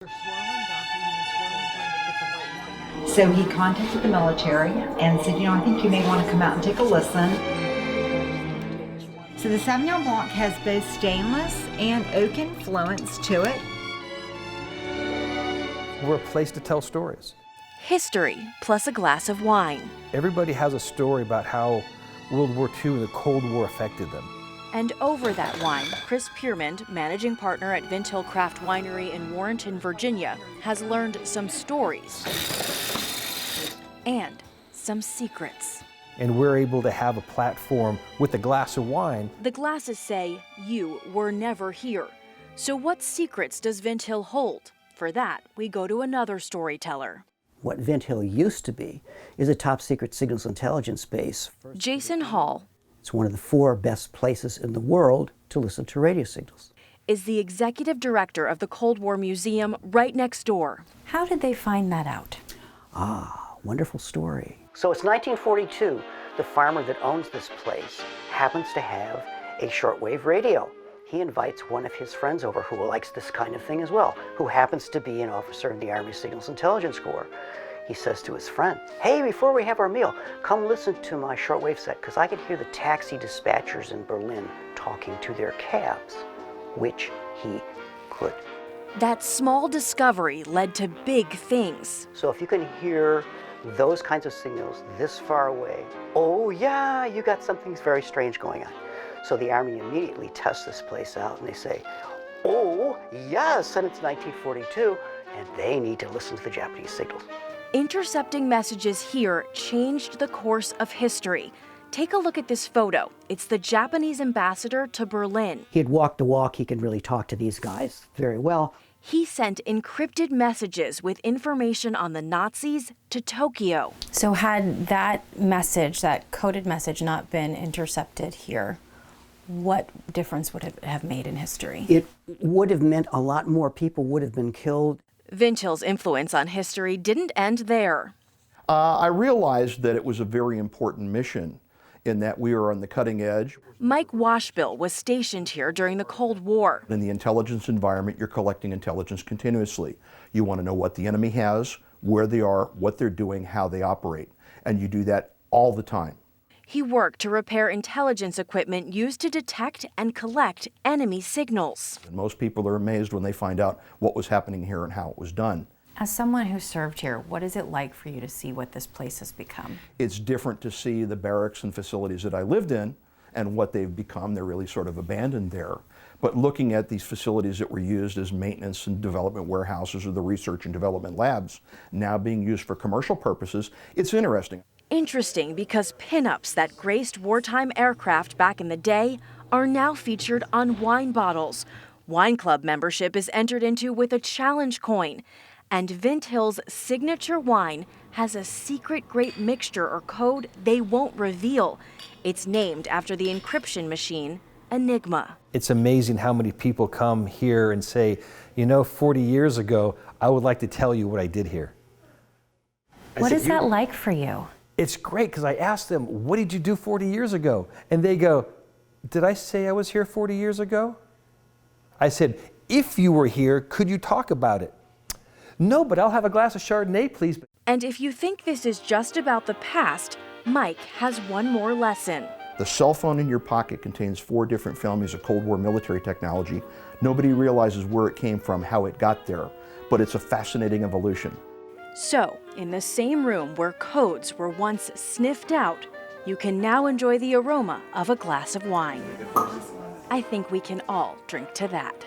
So he contacted the military and said, I think you may want to come out and take a listen. So the Sauvignon Blanc has both stainless and oak influence to it. We're a place to tell stories. History plus a glass of wine. Everybody has a story about how World War II and the Cold War affected them. And over that wine, Chris Piermond, managing partner at Vint Craft Winery in Warrenton, Virginia, has learned some stories and some secrets. And we're able to have a platform with a glass of wine. The glasses say, "You were never here." So what secrets does Vint Hill hold? For that, we go to another storyteller. What Vint Hill used to be is a top secret signals intelligence base. Jason Hall It's one of the 4 best places in the world to listen to radio signals. is the executive director of the Cold War Museum right next door. How did they find that out? Wonderful story. So it's 1942. The farmer that owns this place happens to have a shortwave radio. He invites one of his friends over who likes this kind of thing as well, who happens to be an officer in the Army Signals Intelligence Corps. He says to his friend, "Hey, before we have our meal, come listen to my shortwave set, because I can hear the taxi dispatchers in Berlin talking to their cabs," which he could. That small discovery led to big things. So if you can hear those kinds of signals this far away, oh yeah, you got something very strange going on. So the Army immediately tests this place out and they say, oh yes, and it's 1942, and they need to listen to the Japanese signals. Intercepting messages here changed the course of history. Take a look at this photo. It's the Japanese ambassador to Berlin. He had walked the walk. He could really talk to these guys very well. He sent encrypted messages with information on the Nazis to Tokyo. So had that message, that coded message, not been intercepted here, what difference would it have made in history? It would have meant a lot more people would have been killed. Vint Hill's influence on history didn't end there. I realized that it was a very important mission in that we were on the cutting edge. Mike Washbill was stationed here during the Cold War. In the intelligence environment, you're collecting intelligence continuously. You want to know what the enemy has, where they are, what they're doing, how they operate. And you do that all the time. He worked to repair intelligence equipment used to detect and collect enemy signals. And most people are amazed when they find out what was happening here and how it was done. As someone who served here, what is it like for you to see what this place has become? It's different to see the barracks and facilities that I lived in and what they've become. They're really sort of abandoned there. But looking at these facilities that were used as maintenance and development warehouses or the research and development labs now being used for commercial purposes, it's interesting. Interesting because pinups that graced wartime aircraft back in the day are now featured on wine bottles. Wine club membership is entered into with a challenge coin. And Vint Hill's signature wine has a secret grape mixture or code they won't reveal. It's named after the encryption machine, Enigma. It's amazing how many people come here and say, 40 years ago, I would like to tell you what I did here. What is that like for you? It's great because I asked them, what did you do 40 years ago? And they go, did I say I was here 40 years ago? I said, if you were here, could you talk about it? No, but I'll have a glass of Chardonnay, please. And if you think this is just about the past, Mike has one more lesson. The cell phone in your pocket contains 4 different families of Cold War military technology. Nobody realizes where it came from, how it got there, but it's a fascinating evolution. So, in the same room where codes were once sniffed out, you can now enjoy the aroma of a glass of wine. I think we can all drink to that.